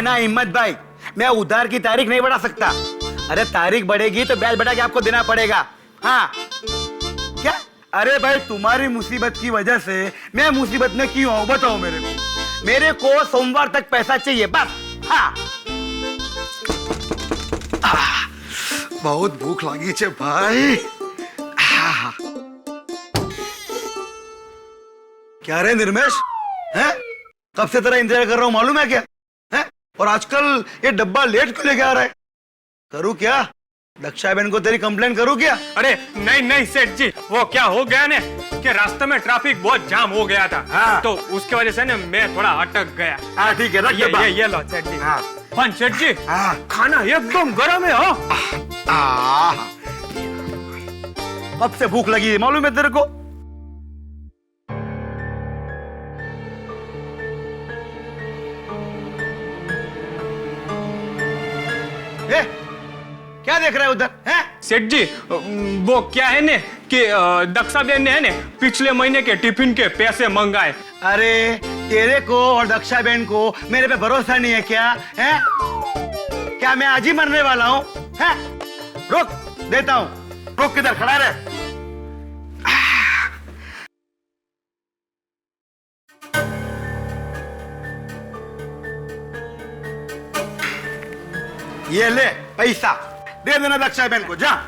ना हिम्मत भाई, मैं उधार की तारीख नहीं बढ़ा सकता। अरे तारीख बढ़ेगी तो ब्याज बढ़ा के आपको देना पड़ेगा। हाँ क्या? अरे भाई तुम्हारी मुसीबत की वजह से मैं मुसीबत में क्यों हूं बताओ मेरे को सोमवार तक पैसा चाहिए बस। हाँ बहुत भूख लगी छे भाई। क्या रे निर्मेश, हैं? कब से तेरा इंतजार कर रहा हूं मालूम है क्या? हैं? और आजकल ये डब्बा लेट क्यों लेके आ रहा है? करूं क्या? दक्षा बहन को तेरी कंप्लेन करूं क्या? अरे नहीं नहीं सेठ जी, वो क्या हो गया ने कि रास्ते में ट्रैफिक बहुत जाम हो गया था। हाँ। तो उसकी वजह से ना मैं थोड़ा अटक गया। हाँ ठीक है, रख डब्बा। ये लो सेठ जी। हाँ। पर सेठ जी, हाँ। खाना एकदम गर्म है हो। कब से भूख लगी है मालूम है तेरे को? ए, क्या देख रहा है उधर? हैं? सेठ जी, वो क्या है ने कि दक्षा बहन ने है ने पिछले महीने के टिफिन के पैसे मंगाए। अरे तेरे को और दक्षा बहन को मेरे पे भरोसा नहीं है क्या? हैं? क्या मैं आज ही मरने वाला हूँ? हैं? रुक देता हूँ। रुक, किधर खड़ा रहे। ये ले पैसा, दे देना दक्षा बहन को, जा।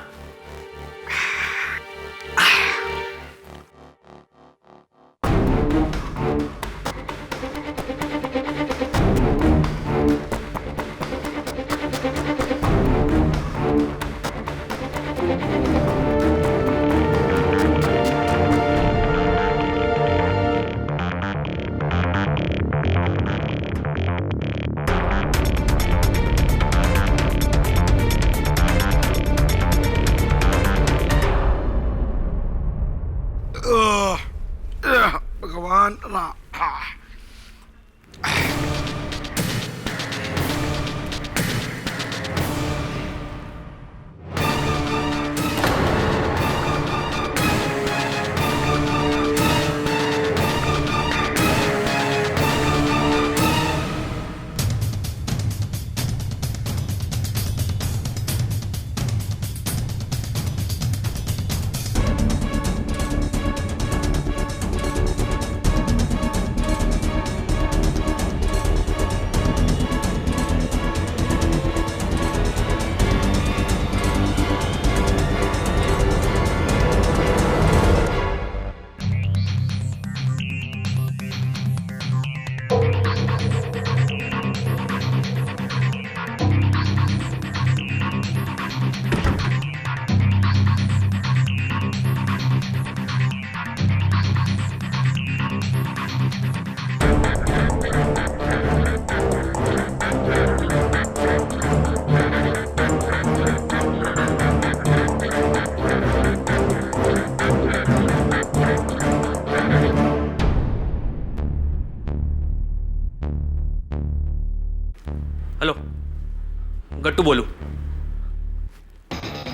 भगवान राम। हेलो, गट्टू बोलू।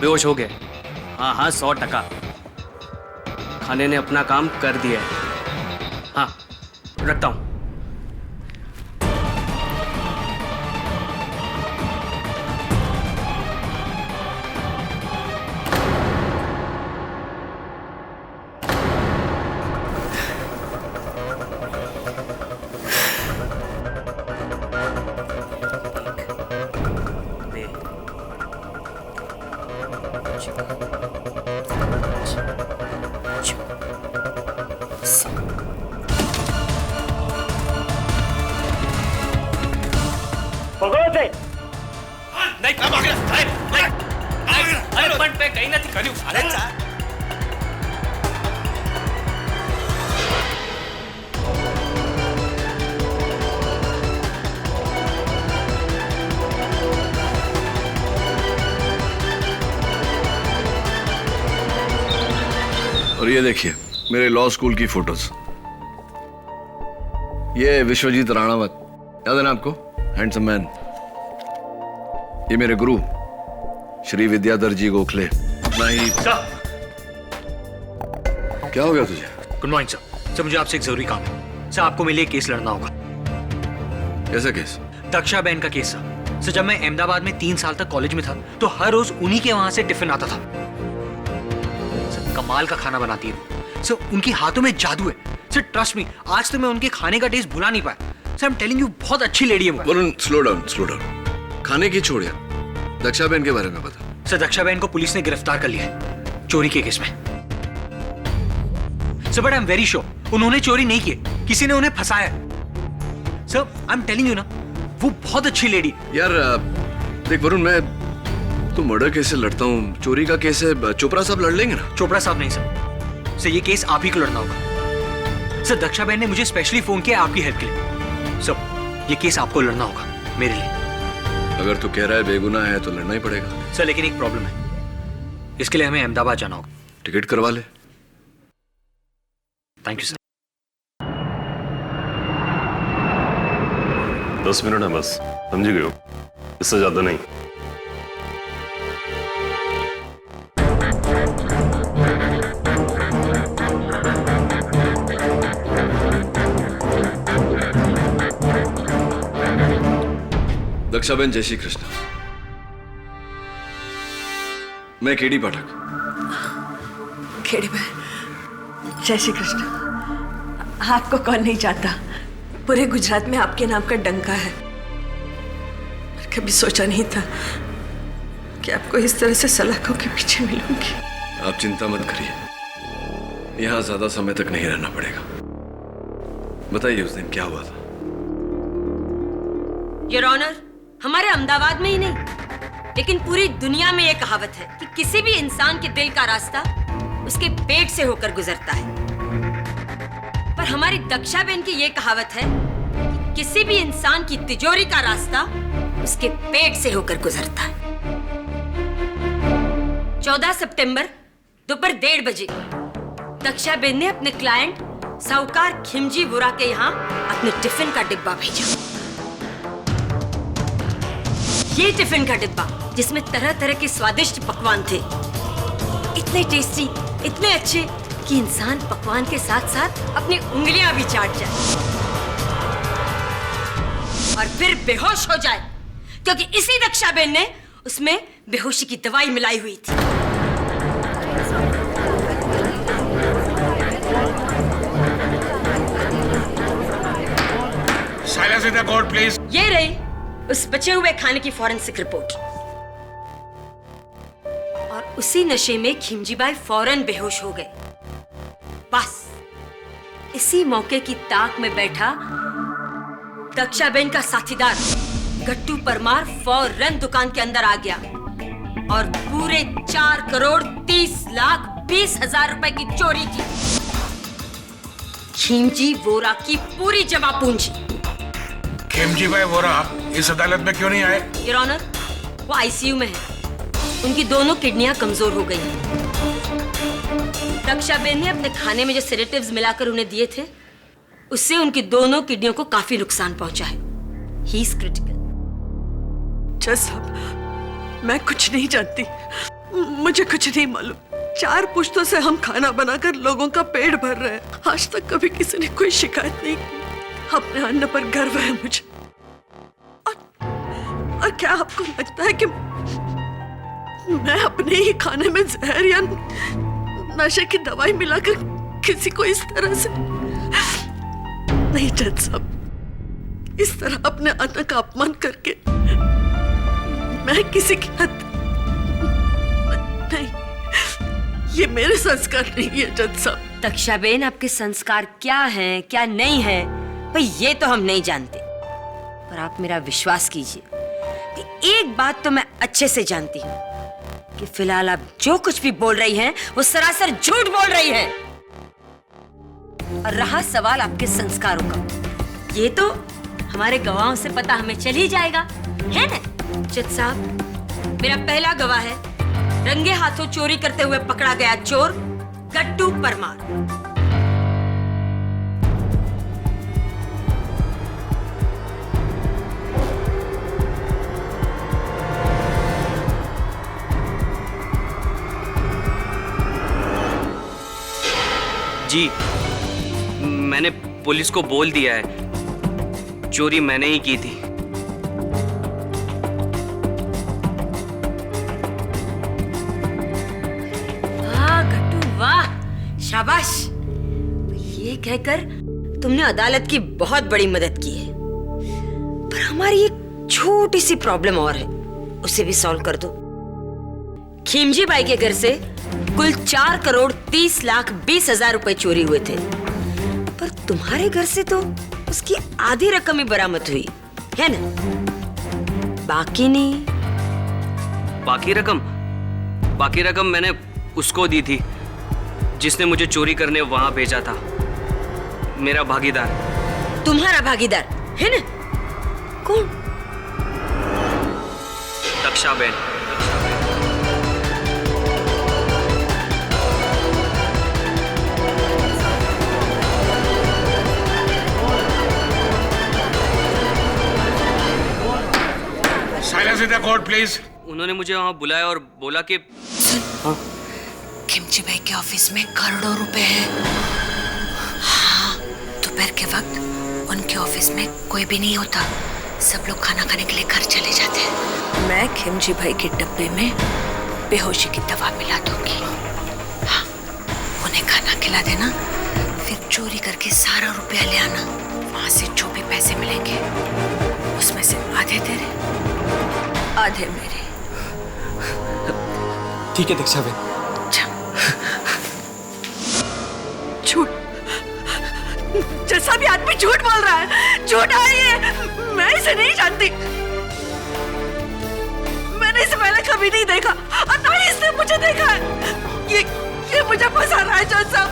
बेहोश हो गए? हाँ हाँ 100%। खाने ने अपना काम कर दिया है। हाँ रखता हूँ। नहीं काम आगे अरे पण पे कहीं નથી કર્યું। અરે ચા और ये देखिए मेरे लॉ स्कूल की फोटोज। ये विश्वजीत राणावत, याद है ना आपको? Handsome man. ये मेरे गुरु श्री विद्याधर जी गोखले। अपना ही। क्या हो गया तुझे? Good morning sir. सर मुझे आपसे एक जरूरी काम है। सर आपको मेरे लिए केस लड़ना होगा। कैसा केस? दक्षा बहन का केस था सर। जब मैं अहमदाबाद में 3 साल तक कॉलेज में था तो हर रोज उन्हीं के वहां से टिफिन आता था सर। कमाल का खाना बनाती है सर, उनके हाथों में जादू है सर। ट्रस्ट मी, आज तो मैं उनके खाने का टेस्ट भुला नहीं पाया sir. I am telling you, बहुत अच्छी लेडी है वो। Varun slow down. खाने की छोड़ यार, दक्षा बहन के बारे में बता। सर दक्षा बहन को पुलिस ने गिरफ्तार कर लिया है चोरी के केस में sir. But I am very sure उन्होंने चोरी नहीं की, किसी ने उन्हें फंसाया sir. I am telling you ना, वो बहुत अच्छी लेडी। यार देख वरुण, मैं तो मर्डर केस से लड़ता हूँ, चोरी का केस है, चोपड़ा साहब लड़ लेंगे ना? चोपड़ा साहब नहीं सर, सर ये केस आप ही को लड़ना होगा सर। दक्षा बहन ने मुझे स्पेशली फोन किया आपकी हेल्प के लिए सर। ये केस आपको लड़ना होगा मेरे लिए। अगर तू कह रहा है बेगुनाह है तो लड़ना ही पड़ेगा सर। लेकिन एक प्रॉब्लम है, इसके लिए हमें अहमदाबाद जाना होगा। टिकट करवा ले। Thank you sir. 10 मिनट है बस, समझ गए हो? इससे ज्यादा नहीं। दक्षाबेन, जय श्री कृष्ण। मैं केडी पाठक। खेड़ी बहन, जय श्री कृष्ण। आपको कौन नहीं जानता, पूरे गुजरात में आपके नाम का डंका है। कभी सोचा नहीं था कि आपको इस तरह से सलाखों के पीछे मिलूंगी। आप चिंता मत करिए, यहां ज्यादा समय तक नहीं रहना पड़ेगा। बताइए उस दिन क्या हुआ था? योर ऑनर, हमारे अहमदाबाद में ही नहीं लेकिन पूरी दुनिया में ये कहावत है कि किसी भी इंसान के दिल का रास्ता उसके पेट से होकर गुजरता है। पर हमारी दक्षा बहन की ये कहावत है कि किसी भी इंसान की तिजोरी का रास्ता उसके पेट से होकर गुजरता है। 14 सितंबर दोपहर 1:30 बजे दक्षा बहन ने अपने क्लाइंट साहूकार खिमजी वोरा के यहाँ अपने टिफिन का डिब्बा भेजा। ये टिफिन का डिब्बा जिसमें तरह तरह के स्वादिष्ट पकवान थे, इतने टेस्टी, इतने अच्छे कि इंसान पकवान के साथ साथ अपनी उंगलियां भी चाट जाए और फिर बेहोश हो जाए, क्योंकि इसी दक्षा बहन ने उसमें बेहोशी की दवाई मिलाई हुई थी। Silence in the court please. ये रही उस बचे हुए खाने की फॉरेंसिक रिपोर्ट। और उसी नशे में खिमजीबाई फौरन बेहोश हो गए। बस इसी मौके की ताक में बैठा दक्षाबेन का साथीदार गट्टू परमार फौरन दुकान के अंदर आ गया और पूरे 4,30,20,000 रुपए की चोरी की। खिमजी वोरा की पूरी जमा पूंजी। खिमजी भाई वोरा इस अदालत में क्यों नहीं आए? योर ऑनर, वो आईसीयू में है। उनकी दोनों किडनियां कमजोर हो गई हैं। दक्षाबेन ने अपने खाने में जो सेडेटिव्स मिलाकर उन्हें दिए थे, उससे उनकी दोनों किडनियों को काफी नुकसान पहुंचा है। He is critical. जज साहब, मैं कुछ नहीं जानती, मुझे कुछ नहीं मालूम। 4 पुश्तों से हम खाना बनाकर लोगों का पेट भर रहे हैं। आज तक कभी किसी ने कोई शिकायत नहीं की। अपने अन्न पर गर्व है मुझे। और क्या आपको लगता है कि मैं अपने ही खाने में जहर या नशे की दवाई मिलाकर किसी को इस तरह से? नहीं जज साहब, इस तरह अपने अन्न का अपमान करके मैं किसी की हद नहीं, ये मेरे संस्कार नहीं है जज साहब। दक्षाबेन, आपके संस्कार क्या हैं, क्या नहीं है, भाई ये तो हम नहीं जानते। पर आप मेरा विश्वास कीजिए कि एक बात तो मैं अच्छे से जानती हूँ कि फिलहाल आप जो कुछ भी बोल रही हैं, वो सरासर झूठ बोल रही हैं। और रहा सवाल आपके संस्कारों का, ये तो हमारे गवाहों से पता हमें चल ही जाएगा, है ना? जज साहब, मेरा पहला गवाह है रंगे हाथों चोरी करते हुए पकड़ा गया चोर गट्टू परमार। जी, मैंने पुलिस को बोल दिया है, चोरी मैंने ही की थी। शाबाश। ये कहकर तुमने अदालत की बहुत बड़ी मदद की है, पर हमारी एक छोटी सी प्रॉब्लम और है, उसे भी सॉल्व कर दो। खिमजी बाई के घर से कुल 4,30,20,000 रुपए चोरी हुए थे, पर तुम्हारे घर से तो उसकी आधी रकम ही बरामद हुई है ना? बाकी नहीं। बाकी रकम मैंने उसको दी थी जिसने मुझे चोरी करने वहां भेजा था, मेरा भागीदार। तुम्हारा भागीदार है ना? कौन? दक्षा बहन। Silence in the court please. उन्होंने मुझे वहां बुलाया और बोला कि खिमजी भाई के ऑफिस में करोड़ों रुपए हैं। हाँ, दोपहर के वक्त उनके ऑफिस में कोई भी नहीं होता, सब लोग खाना खाने के लिए घर चले जाते हैं। मैं खिमजी भाई के डब्बे में बेहोशी की दवा मिला दूंगी। हाँ, उन्हें खाना खिला देना, फिर चोरी करके सारा रुपया ले आना। वहां से जो भी पैसे मिलेंगे उसमें से आधे तेरे, आधे मेरे। ठीक है दक्षा बहन। झूठ, जैसा भी आदमी झूठ बोल रहा है, झूठ है ये। मैं इसे नहीं जानती, मैंने इसे पहले कभी नहीं देखा और ना ही इसने मुझे देखा है। ये मुझे फंसा रहा है जज साहब,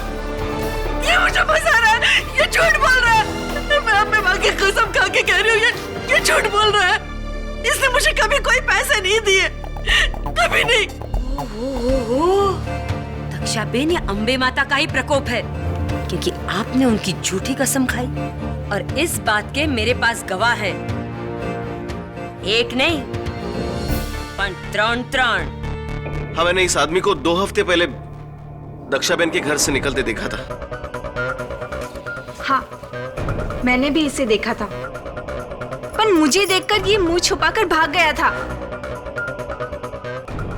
ये मुझे फंसा रहा है, ये झूठ बोल रहा है। मैं अपने माँ की कसम खा के कह रही हूँ, ये झूठ बोल रहा है। इसने मुझे कभी कोई पैसे नहीं दिए, कभी नहीं। दक्षा बेन, ये अंबे माता का ही प्रकोप है, क्योंकि आपने उनकी झूठी कसम खाई और इस बात के मेरे पास गवाह है। एक नहीं पर त्रण। हाँ, मैंने इस आदमी को 2 हफ्ते पहले दक्षाबेन के घर से निकलते देखा था। हाँ, मैंने भी इसे देखा था, पर मुझे देखकर ये मुंह छुपाकर भाग गया था।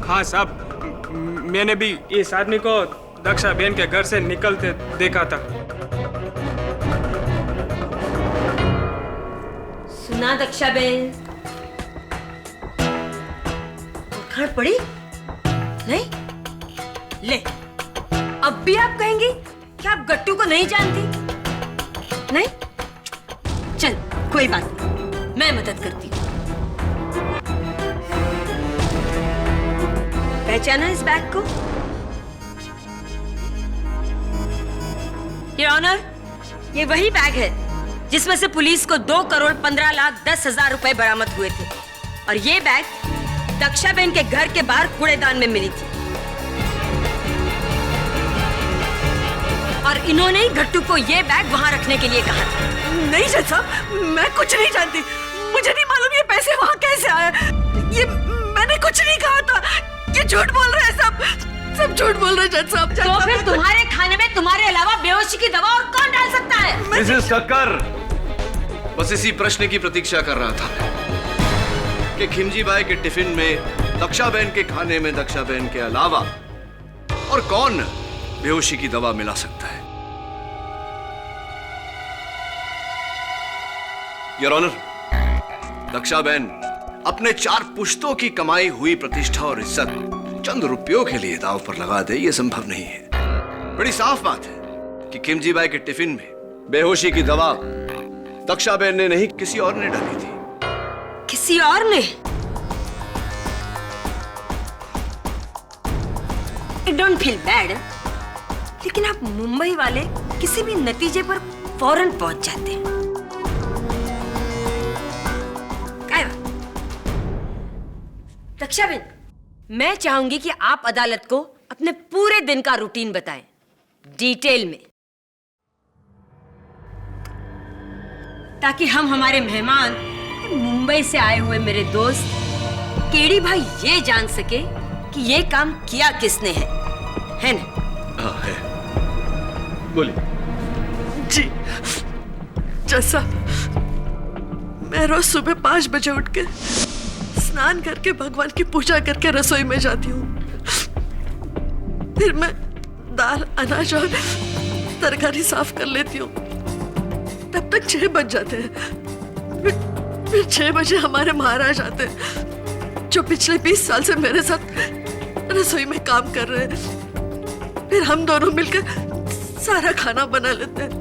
हाँ साहब, मैंने भी इस आदमी को दक्षा बहन के घर से निकलते देखा था। सुना दक्षा बेन, उखाड़ पड़ी नहीं? ले, अब भी आप कहेंगी कि आप गट्टू को नहीं जानती? नहीं? चल, कोई बात नहीं, मैं मदद करती हूँ। पहचाना इस बैग को? योर ऑनर, ये वही बैग है जिसमें से पुलिस को 2,15,10,000 रुपए बरामद हुए थे, और ये बैग दक्षा बेन के घर के बाहर कूड़ेदान में मिली थी, और इन्होंने ही गट्टू को ये बैग वहां रखने के लिए कहा था। नहीं जज साहब, मैं कुछ नहीं जानती, मुझे नहीं मालूम ये पैसे वहां कैसे आए। ये मैंने कुछ नहीं कहा था, ये झूठ बोल रहे हैं, सब झूठ बोल रहे हैं जज साहब। तो फिर तुम्हारे खाने में तुम्हारे अलावा बेहोशी की दवा और कौन डाल सकता है? मिसेस कक्कर, बस इसी प्रश्न की प्रतीक्षा कर रहा था कि खिमजी बाई के टिफिन में दक्षा बहन के खाने में दक्षा बहन के अलावा और कौन बेहोशी की दवा मिला सकता है। योर ऑनर, दक्षा बहन अपने 4 पुश्तों की कमाई हुई प्रतिष्ठा और इज्जत चंद रुपयों के लिए दांव पर लगा दे, यह संभव नहीं है। बड़ी साफ बात है कि खिमजी बाई के टिफिन में बेहोशी की दवा दक्षा बहन ने नहीं, किसी और ने डाली थी। किसी और ने? आई डोंट फील बैड, लेकिन आप मुंबई वाले किसी भी नतीजे पर फौरन पहुंच जाते हैं। दक्षा बेन, मैं चाहूंगी कि आप अदालत को अपने पूरे दिन का रूटीन बताएं, डिटेल में, ताकि हम हमारे मेहमान, मुंबई से आए हुए मेरे दोस्त केडी भाई ये जान सके कि ये काम किया किसने है ना? हाँ है। बोलिए। जी जैसा, मैं रोज सुबह 5 बजे उठ के स्नान करके भगवान की पूजा करके रसोई में जाती हूँ, फिर मैं दाल अनाज और तरकारी साफ कर लेती हूँ। तब तक 6 बज जाते हैं। फिर 6 बजे हमारे महाराज आते हैं, जो पिछले 20 साल से मेरे साथ रसोई में काम कर रहे हैं। फिर हम दोनों मिलकर सारा खाना बना लेते हैं।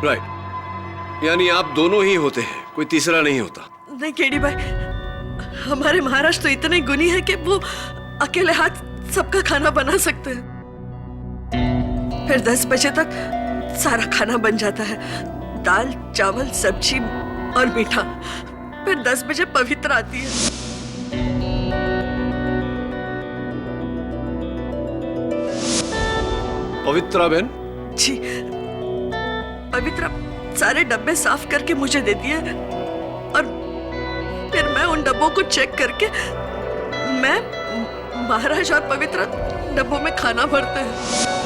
राइट, यानी आप दोनों ही होते हैं, कोई तीसरा नहीं होता। नहीं केडी भाई, हमारे महाराज तो इतने गुणी हैं कि वो अकेले हाथ सबका खाना बना सकते हैं। फिर 10 बजे तक सारा खाना बन जाता है, दाल चावल सब्जी और मीठा। फिर 10 बजे पवित्र आती है। पवित्रा बहन? जी, पवित्रा सारे डब्बे साफ करके मुझे देती है और फिर मैं उन डब्बों को चेक करके मैं, महाराज और पवित्रा डब्बों में खाना भरते हैं।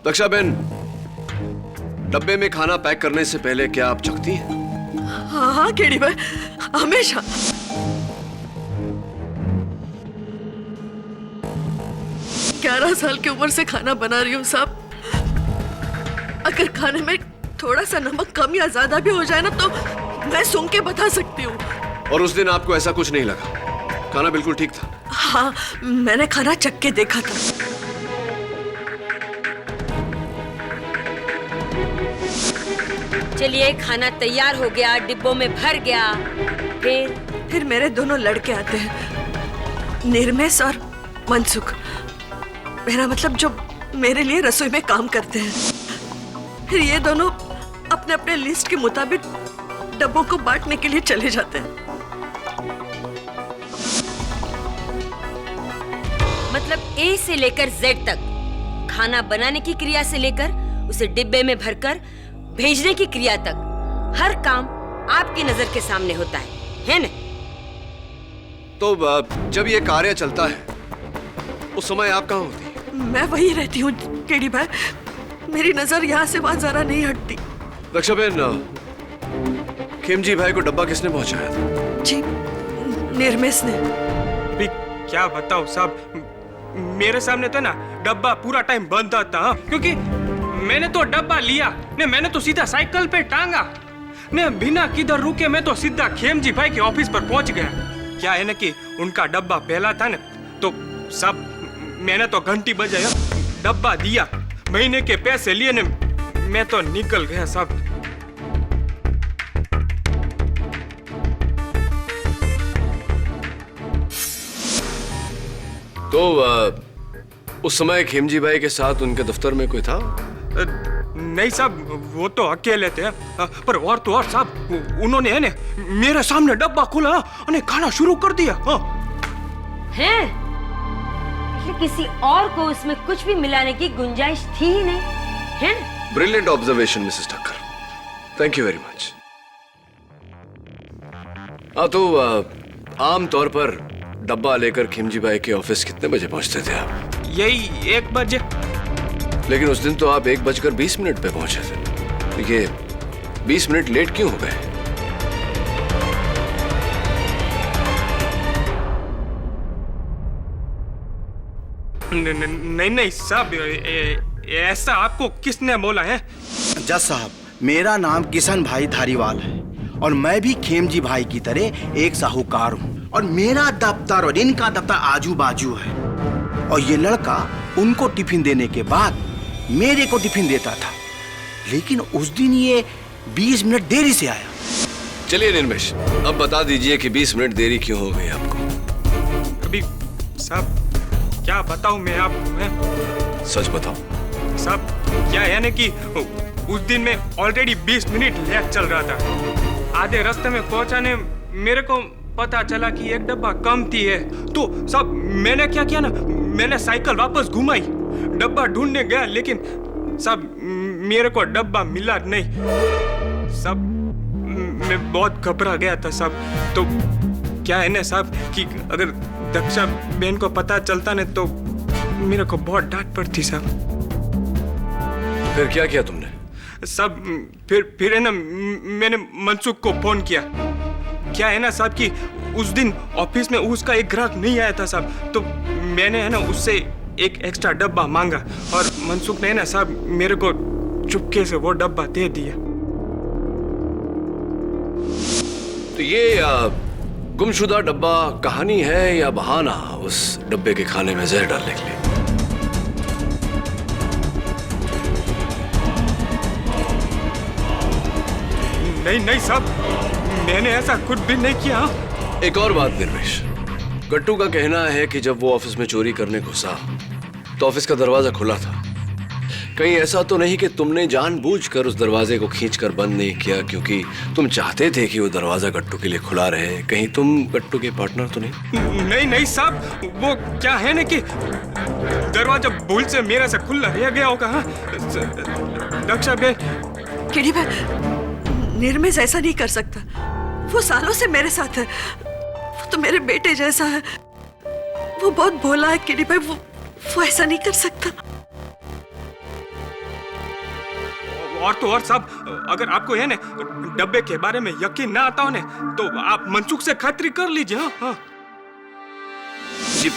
दक्षा बहन, डब्बे में खाना पैक करने से पहले क्या आप चखती हैं? हाँ हाँ केडी भाई, हमेशा। ग्यारह साल की उम्र से खाना बना रही हूँ साहब। अगर खाने में थोड़ा सा नमक कम या ज्यादा भी हो जाए ना तो मैं सूंघ के बता सकती हूँ। और उस दिन आपको ऐसा कुछ नहीं लगा? खाना बिल्कुल ठीक था? हाँ, मैंने खाना चख के देखा था। चलिए, खाना तैयार हो गया, डिब्बों में भर गया। फिर मेरे दोनों लड़के आते हैं, निर्मेश और मनसुख। मेरा मतलब जो मेरे लिए रसोई में काम करते हैं। फिर ये दोनों अपने अपने लिस्ट के मुताबिक डब्बों को बांटने के लिए चले जाते हैं। मतलब ए से लेकर जेड तक, खाना बनाने की क्रिया से लेकर उसे डिब्बे में भरकर भेजने की क्रिया तक, हर काम आपकी नजर के सामने होता है ना? तो जब ये कार्य चलता है उस समय आप कहाँ होती? मैं वही रहती हूँ केडी भाई, मेरी नजर यहाँ से वहां जरा नहीं हटती। दक्षा बहन, खेमजी भाई को डब्बा किसने पहुंचाया था? जी, निर्मेश ने। अभी क्या बताओ साहब, मेरे सामने तो ना डब्बा पूरा टाइम बंद था, क्योंकि मैंने तो डब्बा लिया ने, मैंने तो सीधा साइकिल पे टांगा ने, बिना किधर रुके मैं तो सीधा खेमजी भाई के ऑफिस पर पहुंच गया। क्या है ना कि उनका डब्बा पहला था ना, तो सब मैंने तो घंटी बजाया, डब्बा दिया, महीने के पैसे लिए ने, मैं तो निकल गया साहब। तो उस समय खेमजी भाई के साथ उनके दफ्तर में कोई था? नहीं साहब, वो तो अकेले थे, पर और तो और साहब, उन्होंने है ने मेरे सामने डब्बा खोला और खाना शुरू कर दिया। हैं? किसी और को उसमें कुछ भी मिलाने की गुंजाइश थी ही नहीं, है? Brilliant observation Mrs Thakkar, thank you very much. तो आम तौर पर डब्बा लेकर खेमजी भाई के ऑफिस कितने बजे पहुंचते थे आप? यही 1 बजे। लेकिन उस दिन तो आप 1:20 पे पहुंचे थे, ये 20 मिनट लेट क्यों हो गए? नहीं साहब, ऐसा आपको किसने बोला है? जज साहब, मेरा नाम किशन भाई धारीवाल है और मैं भी खेमजी भाई की तरह एक साहूकार हूँ, और मेरा दफ्तर और इनका दफ्तर आजू बाजू है। और ये लड़का उनको टिफिन देने के बाद मेरे को टिफिन देता था, लेकिन उस दिन ये 20 मिनट देरी से आया। चलिए निर्मेश, अब बता दीजिए कि 20 मिनट देरी क्यों हो गई आपको? अभी साहब क्या बताऊं मैं आपको? सच बताओ साहब। क्या है ना कि उस दिन मैं ऑलरेडी 20 मिनट लेट चल रहा था। आधे रास्ते में पहुंचाने मेरे को पता चला कि एक डब्बा कम थी है, तो सब मैंने क्या किया ना, मैंने साइकिल वापस घुमाई, डब्बा ढूंढने गया, लेकिन सब मेरे को डब्बा मिला नहीं। सब मैं बहुत घबरा गया था सब। तो क्या है ना साहब कि अगर दक्षा बहन को पता चलता ना तो मेरे को बहुत डांट पड़ती साहब। फिर क्या किया तुमने? सब फिर है ना मैंने मनसुख को फोन किया। क्या है ना साहब कि उस दिन ऑफिस में उसका एक ग्राहक नहीं आया था साहब, तो मैंने है ना उससे एक एक्स्ट्रा डब्बा मांगा और मनसुख ने ना साहब मेरे को चुपके से वो डब्बा दे दिया। तो ये गुमशुदा डब्बा कहानी है या बहाना उस डब्बे के खाने में जहर डालने के लिए? नहीं साहब, मैंने ऐसा कुछ भी नहीं किया। एक और बात निर्मेश, गट्टू का कहना है कि जब वो ऑफिस में चोरी करने घुसा तो ऑफिस का दरवाजा खुला था। कहीं ऐसा तो नहीं कि तुमने जानबूझकर उस दरवाजे को खींचकर बंद नहीं किया क्योंकि तुम चाहते थे कि वो दरवाजा गट्टू के लिए खुला रहे? कहीं तुम गट्टू के पार्टनर तो नहीं? नहीं साहब, वो क्या है ना कि दरवाजा भूल से मेरे से खुला रह गया होगा। दक्षा बहन। केडी भाई, निर्मेश ऐसा नहीं कर सकता। वो सालों से मेरे साथ है, वो तो मेरे बेटे जैसा है। वो बहुत भोला है केडी भाई, वो ऐसा नहीं कर सकता। और तो और साहब, अगर आपको है ना डब्बे के बारे में यकीन ना आता हो ना तो आप मनसुख से खातिरी कर लीजिए। हाँ जी,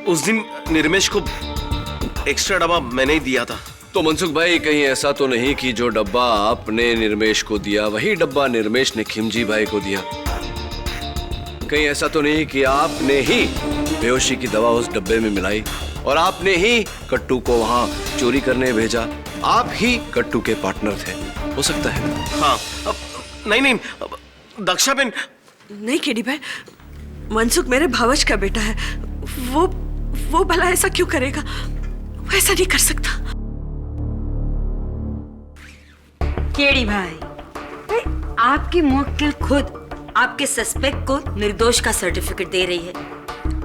उस दिन निर्मेश को एक्स्ट्रा डब्बा मैंने ही दिया था। तो मनसुख भाई, कहीं ऐसा तो नहीं कि जो डब्बा आपने निर्मेश को दिया वही डब्बा निर्मेश ने खिमजी भाई को दिया? कहीं ऐसा तो नहीं कि आपने ही बेहोशी की दवा उस डब्बे में मिलाई और आपने ही कट्टू को वहां चोरी करने भेजा? आप ही कट्टू के पार्टनर थे, हो सकता है? हाँ। नहीं, दक्षा बहन। नहीं केडी भाई, मनसुख मेरे भावज का बेटा है। वो भला ऐसा क्यों करेगा? वो ऐसा नहीं कर सकता। केडी भाई, आपकी मुवक्किल खुद आपके सस्पेक्ट को निर्दोष का सर्टिफिकेट दे रही है।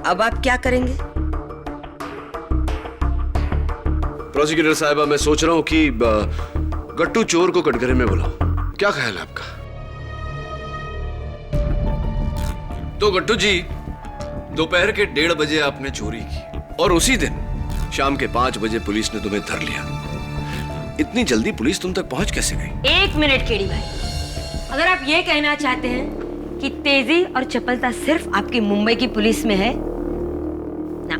अब आप क्या करेंगे? प्रोसिक्यूटर साहिबा, मैं सोच रहा हूं कि गट्टू चोर को कटघरे में बुलाओ। क्या ख्याल है आपका? तो गट्टू जी, दोपहर के 1:30 बजे आपने चोरी की और उसी दिन शाम के 5 बजे पुलिस ने तुम्हें धर लिया। इतनी जल्दी पुलिस तुम तक पहुंच कैसे गई? 1 मिनट केडी भाई, अगर आप ये कहना चाहते हैं कि तेजी और चपलता सिर्फ आपकी मुंबई की पुलिस में है ना,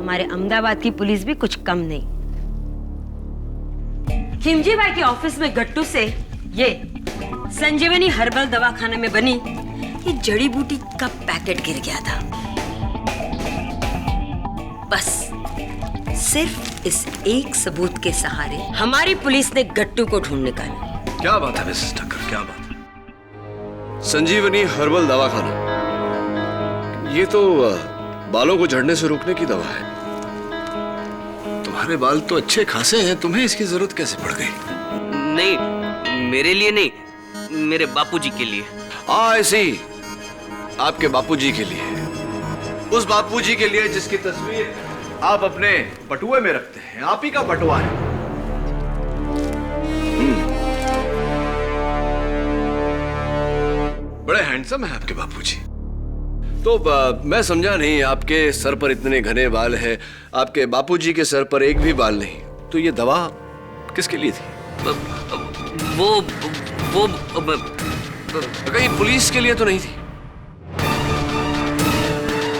हमारे अहमदाबाद की पुलिस भी कुछ कम नहीं। खिमजी भाई के ऑफिस में गट्टू से ये संजीवनी हर्बल दवाखाने में बनी ये जड़ी बूटी का पैकेट गिर गया था। बस सिर्फ इस एक सबूत के सहारे हमारी पुलिस ने गट्टू को ढूंढ निकाला। क्या बात है मिसेस ठक्कर, क्या बात है? संजीवनी हर्बल दवाखाना, ये तो बालों को झड़ने से रोकने की दवा है। तुम्हारे बाल तो अच्छे खासे हैं, तुम्हें इसकी जरूरत कैसे पड़ गई? नहीं, मेरे लिए नहीं, मेरे बापूजी के लिए। ऐसे ही आपके बापूजी के लिए, उस बापूजी के लिए जिसकी तस्वीर आप अपने बटुए में रखते हैं। आप ही का बटुआ है। बड़े हैंडसम है आपके बापूजी। तो मैं समझा नहीं, आपके सर पर इतने घने बाल हैं, आपके बापूजी के सर पर एक भी बाल नहीं, तो ये दवा किसके लिए थी? वो कहीं पुलिस के लिए तो नहीं थी?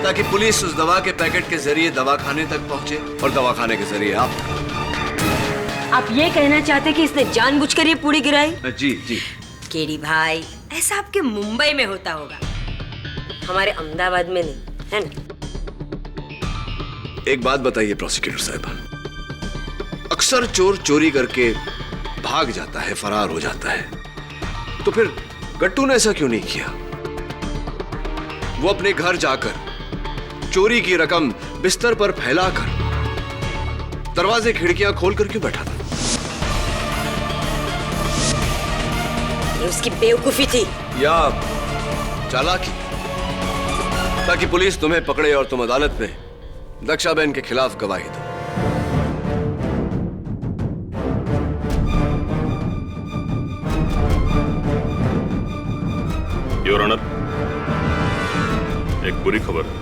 ताकि पुलिस उस दवा के पैकेट के जरिए दवाखाने तक पहुंचे और दवाखाने के जरिए आप तक। आप ये कहना चाहते कि इसने जानबूझकर ये पूरी गिराई? जी जी। केडी भाई, ऐसा आपके मुंबई में होता होगा, हमारे अहमदाबाद में नहीं, है ना? एक बात बताइए प्रोसिक्यूटर साहब, अक्सर चोर चोरी करके भाग जाता है, फरार हो जाता है, तो फिर गट्टू ने ऐसा क्यों नहीं किया? वो अपने घर जाकर चोरी की रकम बिस्तर पर फैलाकर दरवाजे खिड़कियां खोलकर क्यों बैठा था? ये उसकी बेवकूफी थी या चालाकी, ताकि पुलिस तुम्हें पकड़े और तुम अदालत में दक्षा बहन के खिलाफ गवाही दो। योर ऑनर, एक बुरी खबर है।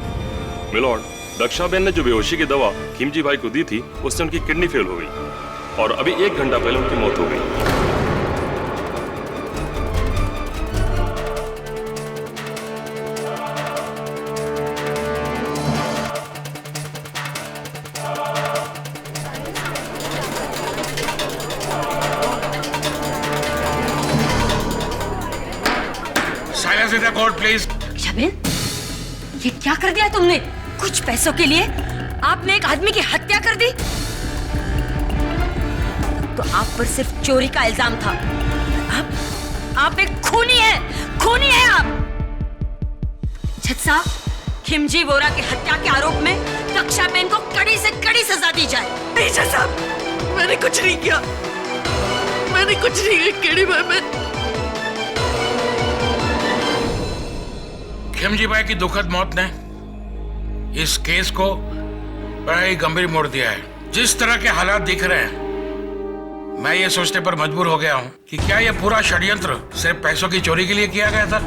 मिलॉर्ड, दक्षाबेन ने जो बेहोशी की दवा खिमजी भाई को दी थी, उससे उनकी किडनी फेल हो गई और अभी 1 घंटा पहले उनकी मौत हो गई। Silence in the court, please. Dakshaben, ये क्या कर दिया तुमने? कुछ पैसों के लिए आपने एक आदमी की हत्या कर दी। तो आप पर सिर्फ चोरी का इल्जाम था। आप एक खूनी है आप। जज साहब, खिमजी वोरा की हत्या के आरोप में दक्षाबेन को कड़ी से कड़ी सजा दी जाए। नहीं जज साहब, मैंने कुछ नहीं किया। केडी भाई, मैं खिमजी भाई की दुखद मौत ने इस केस को बड़ा ही गंभीर मोड़ दिया है। जिस तरह के हालात दिख रहे हैं, मैं ये सोचने पर मजबूर हो गया हूँ कि क्या यह पूरा षड्यंत्र सिर्फ पैसों की चोरी के लिए किया गया था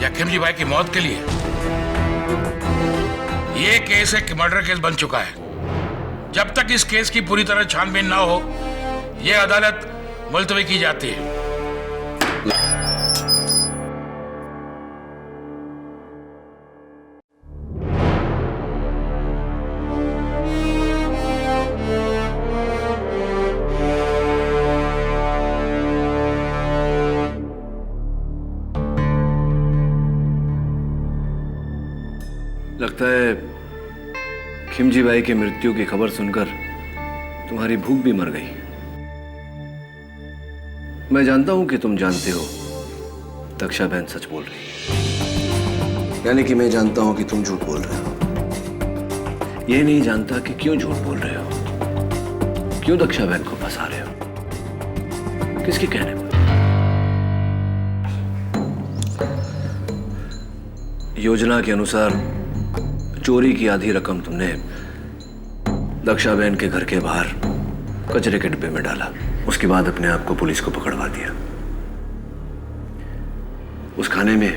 या खिमजी भाई की मौत के लिए। ये केस एक मर्डर केस बन चुका है। जब तक इस केस की पूरी तरह छानबीन ना हो, यह अदालत मुलतवी की जाती है। लगता है खिमजी भाई की मृत्यु की खबर सुनकर तुम्हारी भूख भी मर गई। मैं जानता हूं कि तुम जानते हो दक्षाबेन सच बोल रही, यानी कि मैं जानता हूं कि तुम झूठ बोल रहे हो। ये नहीं जानता कि क्यों झूठ बोल रहे हो, क्यों दक्षाबेन को फंसा रहे हो, किसके कहने पर। योजना के अनुसार चोरी की आधी रकम तुमने दक्षाबेन के घर के बाहर कचरे के डिब्बे में डाला। उसके बाद अपने आप को पुलिस को पकड़वा दिया। उस खाने में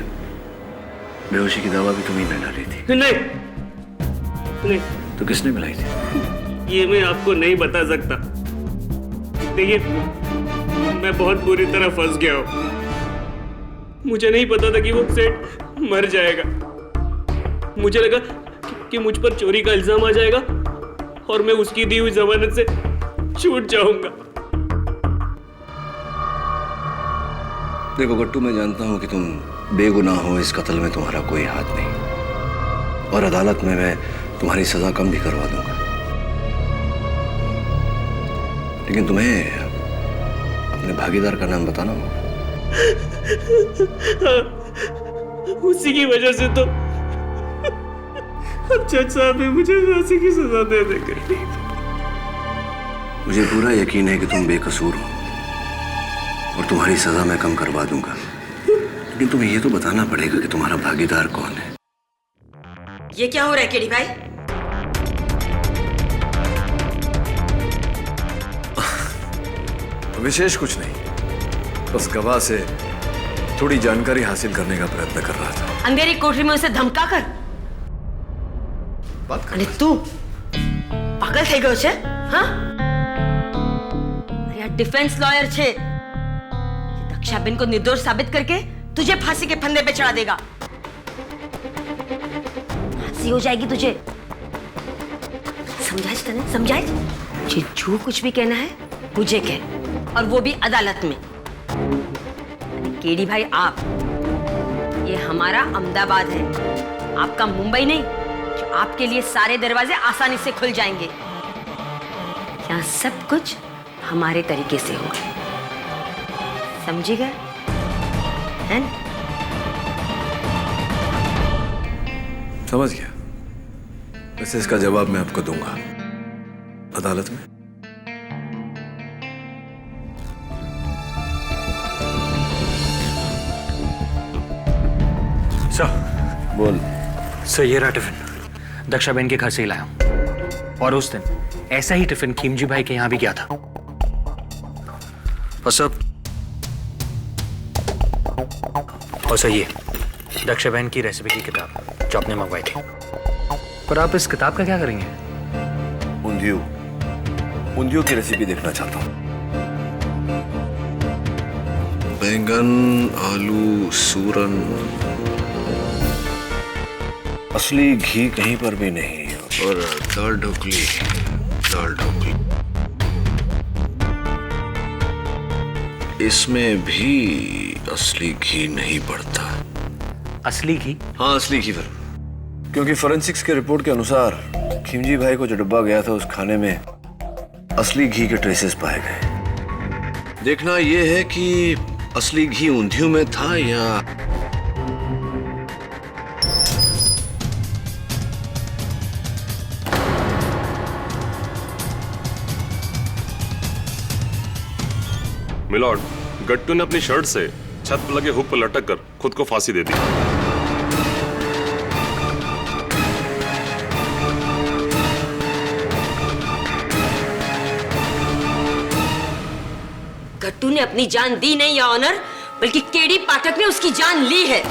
बेहोशी की दवा भी तुम्ही ने डाली थी। नहीं, तो किसने मिलाई थी? ये मैं आपको नहीं बता सकता। देखिए, मैं बहुत बुरी तरह फंस गया हूं। मुझे नहीं पता था कि वो सेठ मर जाएगा। मुझे लगा कि मुझ पर चोरी का इल्जाम आ जाएगा और मैं उसकी दी हुई जमानत से छूट जाऊंगा। देखो गट्टू, मैं जानता हूं कि तुम बेगुनाह हो, इस कत्ल में तुम्हारा कोई हाथ नहीं, और अदालत में मैं तुम्हारी सजा कम भी करवा दूंगा। लेकिन तुम्हें अपने भागीदार का नाम बताना होगा। उसी की वजह से तो जज साहब ने मुझे फांसी की सजा दे देंगे। मुझे पूरा यकीन है कि तुम बेकसूर हो और तुम्हारी सजा मैं कम करवा दूंगा। लेकिन तुम्हें ये तो बताना पड़ेगा कि तुम्हारा भागीदार कौन है। ये क्या हो रहा है केडी भाई? विशेष कुछ नहीं, बस गवाह से थोड़ी जानकारी हासिल करने का प्रयत्न कर रहा था। अंधेरी कोठरी में उसे धमका कर અને તું પાગલ થઈ ગયો છે? હા? આ ડિફેન્સ लॉयर છે। दक्षाबेन को निर्दोष साबित करके तुझे फांसी के फंदे पे चढ़ा देगा। फांसी हो जाएगी तुझे। समझाइज तने? समझाइज? मुझे जो कुछ भी कहना है मुझे कह, और वो भी अदालत में। केडी भाई, आप, ये हमारा अहमदाबाद है, आपका मुंबई नहीं। आपके लिए सारे दरवाजे आसानी से खुल जाएंगे। यहाँ सब कुछ हमारे तरीके से होगा। समझी गए? हैं? समझ गया। वैसे इसका जवाब मैं आपको दूंगा अदालत में। सर, बोल। सर, ये रहा टिफिन, दक्षाबेन के घर से ही लाया हूं। और उस दिन ऐसा ही टिफिन खिमजी भाई के यहां भी गया था। और सब और सर ये दक्षा बहन की रेसिपी की किताब जो आपने मंगवाई थी। पर आप इस किताब का क्या करेंगे? उंधियू की रेसिपी देखना चाहता हूँ। बैंगन, आलू, सूरन, असली घी कहीं पर भी नहीं, और दाल ढोकली। इसमें भी असली घी नहीं पड़ता। असली घी? हाँ, असली घी पर, क्योंकि फोरेंसिक्स के रिपोर्ट के अनुसार खिमजी भाई को जो डब्बा गया था उस खाने में असली घी के ट्रेसेस पाए गए। देखना यह है कि असली घी ऊंधियू में था या मिलॉर्ड, गट्टू ने अपनी शर्ट से छत पर लगे हुक पर लटक कर खुद को फांसी दे दी। गट्टू ने अपनी जान दी नहीं या ऑनर, बल्कि केडी पाठक ने उसकी जान ली है।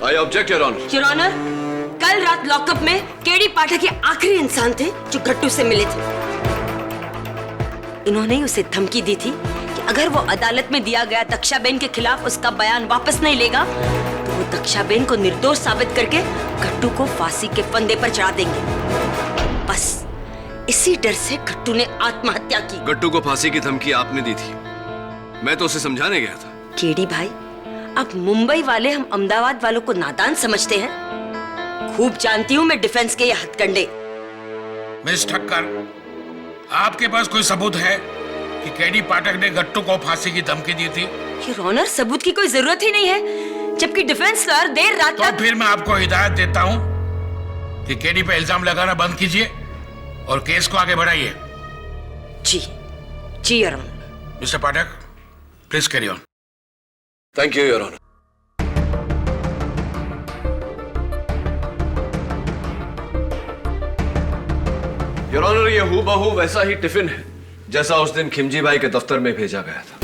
I object your honour. Your honour, कल रात लॉकअप में केडी पाठक ये आखिरी इंसान थे जो गट्टू से मिले थे। इन्होंने उसे धमकी दी थी कि अगर वो अदालत में दिया गया दक्षाबेन के खिलाफ उसका बयान वापस नहीं लेगा तो वो दक्षाबेन को निर्दोष साबित करके गट्टू को फांसी के फंदे पर चढ़ा देंगे। बस इसी डर से गट्टू ने आत्महत्या की। गट्टू को फांसी की धमकी आपने दी थी, मैं तो उसे समझाने गया था। केडी भाई, अब मुंबई वाले हम अहमदाबाद वालों को नादान समझते हैं। खूब जानती हूँ मैं डिफेंस के ये हथकंडे। मिस ठक्कर, आपके पास कोई सबूत है कि केडी पाठक ने गट्टू को फांसी की धमकी दी थी? योर ऑनर, सबूत की कोई जरूरत ही नहीं है, जबकि डिफेंस लॉयर देर रात तो फिर मैं आपको हिदायत देता हूँ कि केडी पे इल्जाम लगाना बंद कीजिए और केस को आगे बढ़ाइए। जी your honour. Mister Pathak, please carry on. Thank you your honour. Your honour, ये हूबहू वैसा ही टिफिन है जैसा उस दिन खिमजी भाई के दफ्तर में भेजा गया था।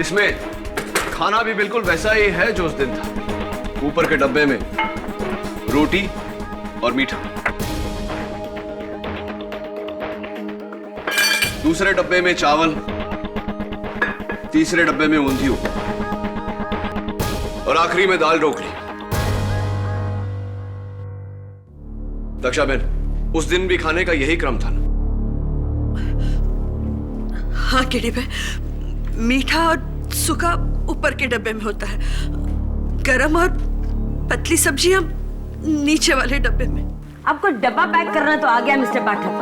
इसमें खाना भी बिल्कुल वैसा ही है जो उस दिन था। ऊपर के डब्बे में रोटी और मीठा, दूसरे डब्बे में चावल, तीसरे डब्बे में ऊंधियू और आखिरी में दाल ढोकली। दक्षाबेन, उस दिन भी खाने का यही क्रम था ना? हाँ केडी भाई, मीठा और सूखा ऊपर के डब्बे में होता है, गरम और पतली सब्जियां नीचे वाले डब्बे में। आपको डब्बा पैक करना तो आ गया मिस्टर पाठक,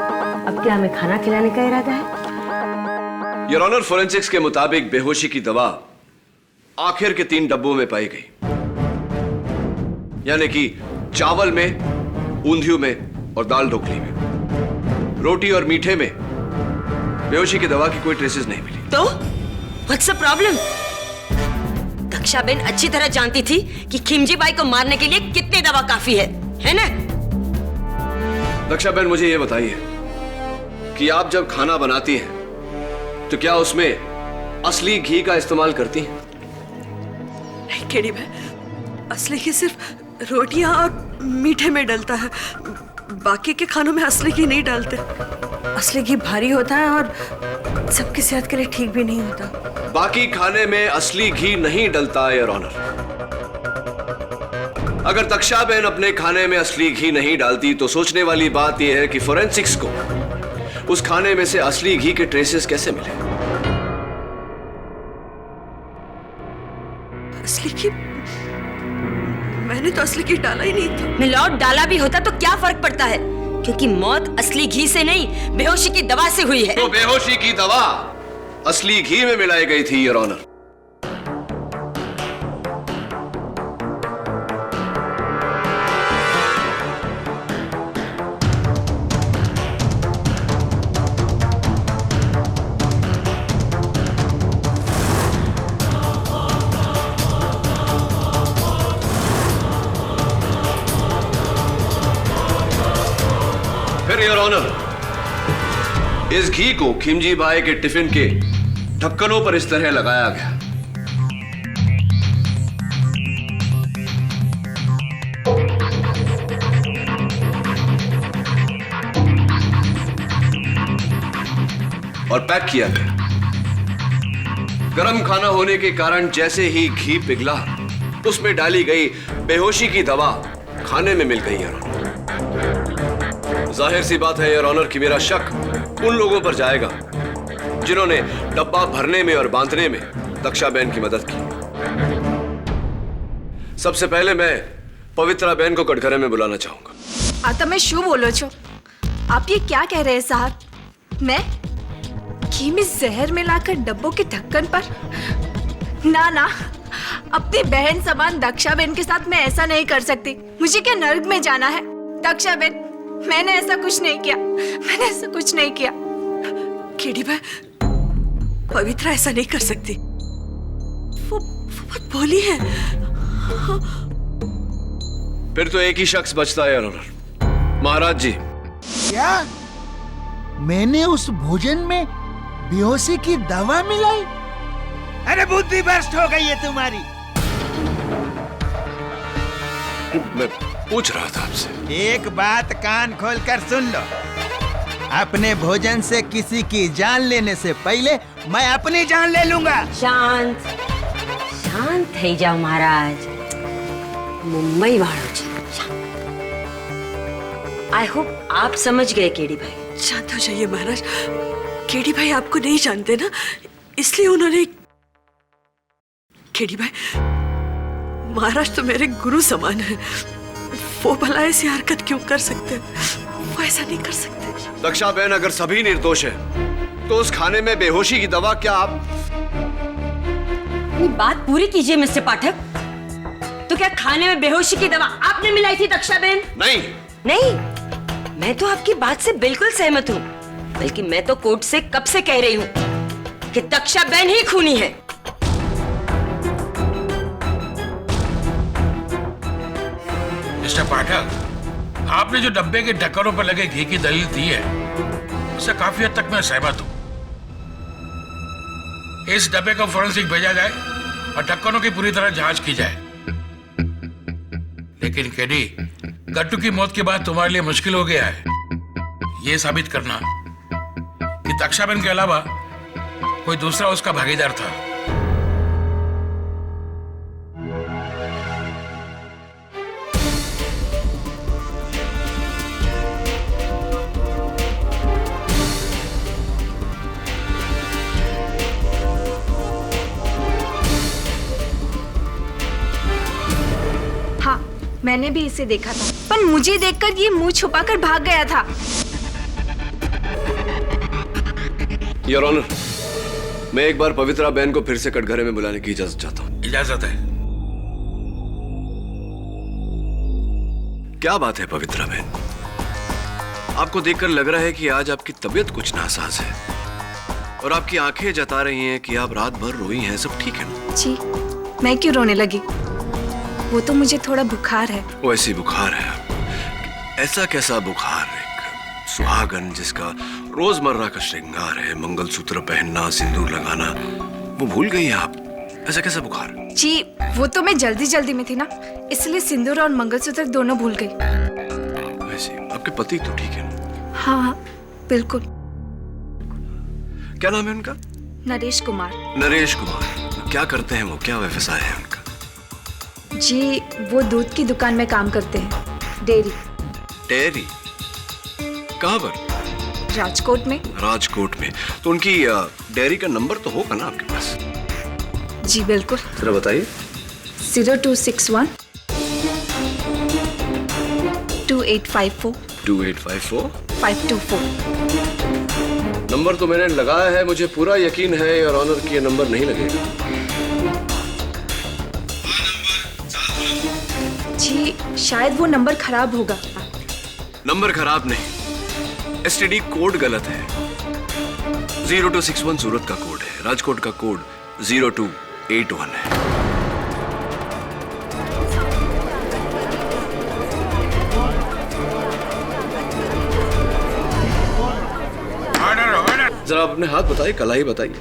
अब क्या हमें खाना खिलाने का इरादा है? योर ऑनर, फोरेंसिक्स के मुताबिक बेहोशी की दवा आखिर के 3 डब्बों में पाई गई, यानी कि चावल में, ऊंधियू में और दाल ढोकली में। रोटी और मीठे में बेहोशी की दवा की कोई ट्रेसेस नहीं मिली। तो व्हाट्स द प्रॉब्लम? दक्षाबेन अच्छी तरह जानती थी कि खिमजी भाई को मारने के लिए कितनी दवा काफी है ना? दक्षाबेन, मुझे यह बताइए कि आप जब खाना बनाती हैं तो क्या उसमें असली घी का इस्तेमाल करती हैं? नहीं केडी भाई, असली घी सिर्फ रोटियां और मीठे में डलता है, बाकी के खानों में असली घी नहीं डालते। असली घी भारी होता है और सबकी सेहत के लिए ठीक भी नहीं होता। बाकी खाने में असली घी नहीं डलता है योर ऑनर। अगर दक्षाबेन अपने खाने में असली घी नहीं डालती तो सोचने वाली बात यह है कि फोरेंसिक्स को उस खाने में से असली घी के ट्रेसेस कैसे मिले? असली घी? मैंने तो असली घी डाला ही नहीं था। मिलॉर्ड, डाला भी होता तो क्या फर्क पड़ता है, क्योंकि मौत असली घी से नहीं बेहोशी की दवा से हुई है। तो बेहोशी की दवा असली घी में मिलाई गई थी योर ऑनर। योर ऑनर, इस घी को खिमजी भाई के टिफिन के ढक्कनों पर इस तरह लगाया गया। और पैक किया गया। गरम खाना होने के कारण जैसे ही घी पिघला, उसमें डाली गई बेहोशी की दवा खाने में मिल गई। योर ऑनर, जाहिर सी बात है योर ऑनर कि मेरा शक उन लोगों पर जाएगा जिन्होंने डब्बा भरने में और बांधने में दक्षा बहन की मदद की। सबसे पहले मैं पवित्रा बहन को कटघरे में बुलाना चाहूंगा। आता मैं શું બોલો છો? आप ये क्या कह रहे हैं साहब? मैं घी में जहर मिलाकर डब्बों के ढक्कन पर? ना ना, अपनी बहन समान दक्षा बहन के साथ मैं ऐसा नहीं कर सकती। मुझे क्या नर्क में जाना है? दक्षा बहन, मैंने ऐसा कुछ नहीं किया, मैंने ऐसा कुछ नहीं किया। केडी भाई, पवित्रा ऐसा नहीं कर सकती। वो बहुत भोली है। फिर तो एक ही शख्स बचता है योर ऑनर, महाराज जी। क्या मैंने उस भोजन में बेहोशी की दवा मिलाई? अरे बुद्धि भ्रष्ट हो गई है तुम्हारी। मैं पूछ रहा था आपसे। एक बात कान खोलकर सुन लो, अपने भोजन से किसी की जान लेने से पहले मैं अपनी जान ले लूंगा। शांत शांत થઈ જાઓ महाराज। मुंबई वालों जी, आई होप आप समझ गए केडी भाई। शांत हो जाइए महाराज। केडी भाई आपको नहीं जानते ना, इसलिए उन्होंने। केडी भाई, महाराज तो मेरे गुरु समान है। वो भला ऐसी हरकत क्यों कर सकते? वो ऐसा नहीं कर सकते। दक्षा बहन, अगर सभी निर्दोष है तो उस खाने में बेहोशी की दवा क्या आप? अपनी बात पूरी कीजिए मिस्टर पाठक। तो क्या खाने में बेहोशी की दवा आपने मिलाई थी दक्षा बहन? नहीं नहीं, मैं तो आपकी बात से बिल्कुल सहमत हूँ। बल्कि मैं तो कोर्ट से कब से कह रही हूँ कि दक्षा बहन ही खूनी है। मिस्टर पाठक, आपने जो डब्बे के ढक्कनों पर लगे घी की दलील दी है, उससे काफी हद तक मैं सहमत हूं। इस डब्बे को फोरेंसिक भेजा जाए और ढक्कनों की पूरी तरह जांच की जाए। लेकिन केडी, गट्टू की मौत के बाद तुम्हारे लिए मुश्किल हो गया है यह साबित करना कि दक्षा बहन के अलावा कोई दूसरा उसका भागीदार था। हाँ, मैंने भी इसे देखा था, पर मुझे देखकर ये मुंह छुपाकर भाग गया था। योर ऑनर, मैं एक बार पवित्रा बहन को फिर से कटघरे में बुलाने की इजाजत चाहता हूँ। इजाजत है। क्या बात है पवित्रा बहन, आपको देखकर लग रहा है कि आज आपकी तबीयत कुछ नासाज है और आपकी आंखें जता रही हैं कि आप रात भर रोई हैं। सब ठीक है ना? जी, मैं क्यों रोने लगी? वो तो मुझे थोड़ा बुखार है। वो ऐसी बुखार है? ऐसा कैसा बुखार? एक सुहागन जिसका रोजमर्रा का श्रृंगार है, मंगलसूत्र पहनना, सिंदूर लगाना, वो भूल गई हैं आप? ऐसा कैसा बुखार? जी, वो तो मैं जल्दी जल्दी में थी ना, इसलिए सिंदूर और मंगलसूत्र दोनों भूल गई। वैसे आपके पति तो ठीक है ना? हाँ हाँ, बिल्कुल। क्या नाम है उनका? नरेश कुमार। नरेश कुमार। क्या करते हैं वो? क्या व्यवसाय है उनका? जी, वो दूध की दुकान में काम करते हैं, डेयरी। डेयरी? कहाँ पर? राजकोट में। राजकोट में? तो उनकी डेयरी का नंबर तो होगा ना आपके पास? जी बिल्कुल। जरा बताइए। 0261 2854 2854 524। नंबर तो मैंने लगाया है, मुझे पूरा यकीन है योर ऑनर कि ये नंबर नहीं लगेगा। जी, शायद वो नंबर खराब होगा। नंबर खराब नहीं, एसटीडी कोड गलत है। 0261 सूरत का कोड है, राजकोट का कोड 0281 है। जरा आप अपने हाथ बताइए, कलाई बताइए।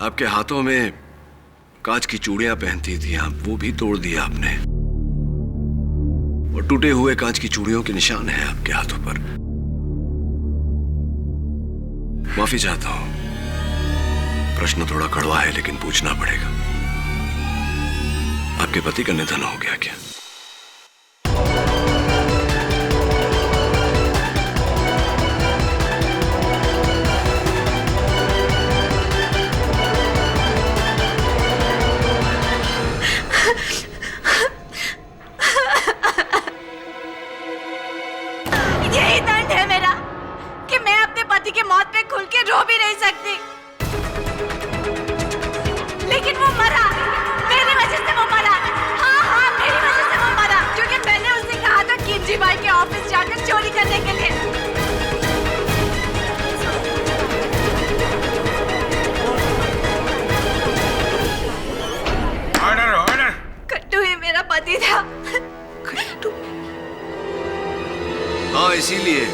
आपके हाथों में कांच की चूड़ियां पहनती थी आप, वो भी तोड़ दिया आपने, और टूटे हुए कांच की चूड़ियों के निशान हैं आपके हाथों पर। माफी चाहता हूं, प्रश्न थोड़ा कड़वा है लेकिन पूछना पड़ेगा। आपके पति का निधन हो गया क्या? यही दंड है मेरा कि मैं अपने पति की मौत पे खुल के रो भी नहीं सकती। लेकिन वो मरा, मेरी वजह से वो मरा। हाँ, मेरी वजह से वो मरा, क्योंकि मैंने उससे कहा था किमजी भाई के ऑफिस जाकर चोरी करने के लिए। Order order. कट्टू ही मेरा पति था। हाँ, इसीलिए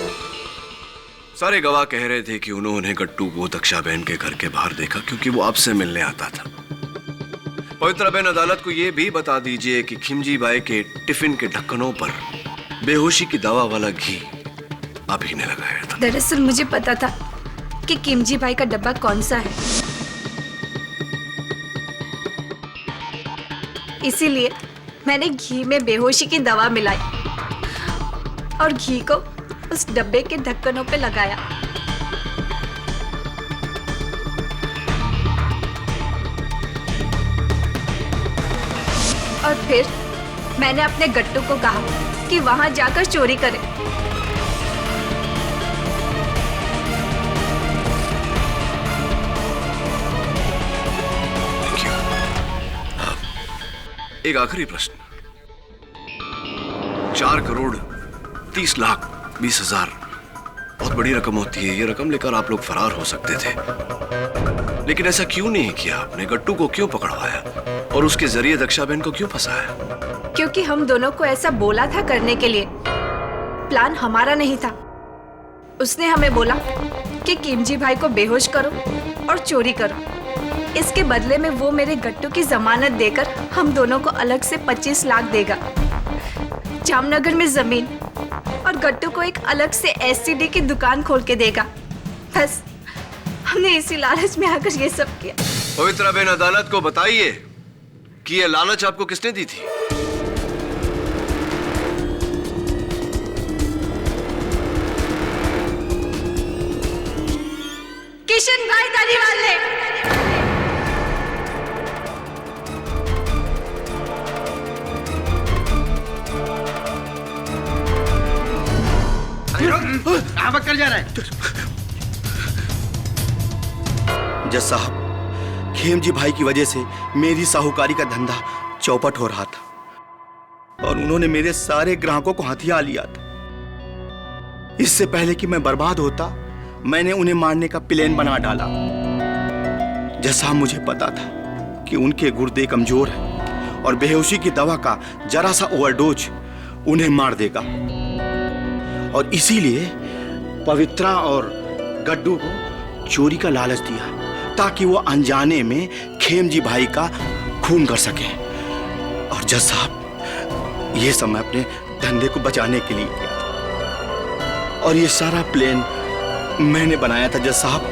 सारे गवाह कह रहे थे कि उन्होंने गट्टू को दक्षा बहन के घर के बाहर देखा, क्योंकि वो आपसे मिलने आता था। पवित्रा बहन, अदालत को यह भी बता दीजिए कि खिमजी बाई के टिफिन के ढक्कनों पर बेहोशी की दवा वाला घी आप ही ने लगाया था। दरअसल मुझे पता था कि किमजी भाई का डब्बा कौन सा है, इसीलिए मैंने घी में बेहोशी की दवा मिलाई और घी को उस डब्बे के ढक्कनों पे लगाया। और फिर मैंने अपने गट्टू को कहा कि वहां जाकर चोरी करे। एक आखिरी प्रश्न। 4,30,20,000 बहुत बड़ी रकम होती है। ये रकम लेकर आप लोग फरार हो सकते थे, लेकिन ऐसा क्यों नहीं किया आपने? गट्टू को क्यों पकड़वाया और उसके जरिए दक्षा बहन को क्यों फंसाया? क्योंकि हम दोनों को ऐसा बोला था करने के लिए। प्लान हमारा नहीं था। उसने हमें बोला कि किमजी भाई को बेहोश करो और चोरी करो। इसके बदले में वो मेरे गट्टू की जमानत देकर हम दोनों को अलग से 25 लाख देगा, जामनगर में जमीन, और गट्टू को एक अलग से एससीडी की दुकान खोल के देगा। बस हमने इसी लालच में आकर ये सब किया। पवित्रा बहन, अदालत को बताइए कि ये लालच आपको किसने दी थी? किशन भाई धारीवाल ने। कहाँ भाग कर जा रहा है? जज साहब, खेमजी भाई की वजह से मेरी साहूकारी का धंधा चौपट हो रहा था और उन्होंने मेरे सारे ग्राहकों को हथिया लिया था। इससे पहले कि मैं बर्बाद होता, मैंने उन्हें मारने का प्लान बना डाला। जज साहब, मुझे पता था कि उनके गुर्दे कमजोर हैं और बेहोशी की दवा का जरा सा ओवरडोज उन्हें मार देगा, और इसीलिए पवित्रा और गड्डू को चोरी का लालच दिया ताकि वो अनजाने में खेमजी भाई का खून कर सके। और जज साहब, ये सब मैं अपने धंधे को बचाने के लिए किया था, और ये सारा प्लान मैंने बनाया था। जज साहब,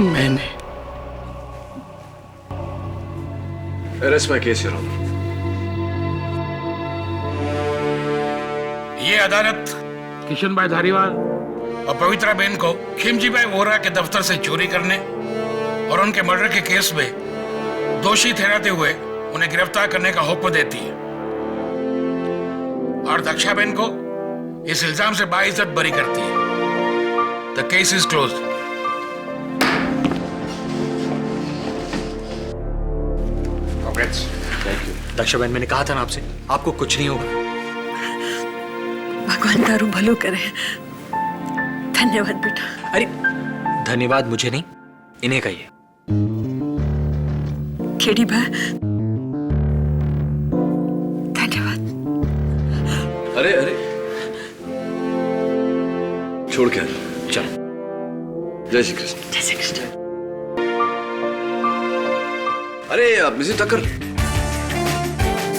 मैंने। Arrest my case, Your Honor. ये अदालत किशन भाई धारीवाल और पवित्रा बहन को खिमजी भाई वोरा के दफ्तर से चोरी करने और उनके मर्डर के केस में दोषी ठहराते हुए उन्हें गिरफ्तार करने का हुक्म देती है, और दक्षा बहन को इस इल्जाम से बाइज्जत बरी करती है। The case is closed. Daksha बहन, मैंने कहा था ना आपसे, आपको कुछ नहीं होगा। भगवान तारू भलो करे। धन्यवाद बेटा। अरे धन्यवाद मुझे नहीं, इन्हें कहिए। खेड़ी भाई धन्यवाद। अरे अरे छोड़ के चल। जय श्री कृष्ण। जय श्री कृष्ण। अरे मिसेस टक्कर,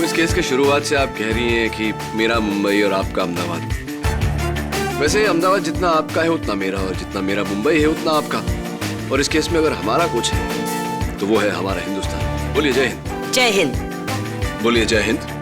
इस केस के शुरुआत से आप कह रही हैं कि मेरा मुंबई और आपका अहमदाबाद। वैसे अहमदाबाद जितना आपका है उतना मेरा, और जितना मेरा मुंबई है उतना आपका। और इस केस में अगर हमारा कुछ है तो वो है हमारा हिंदुस्तान। बोलिए जय हिंद। जय हिंद। बोलिए जय हिंद।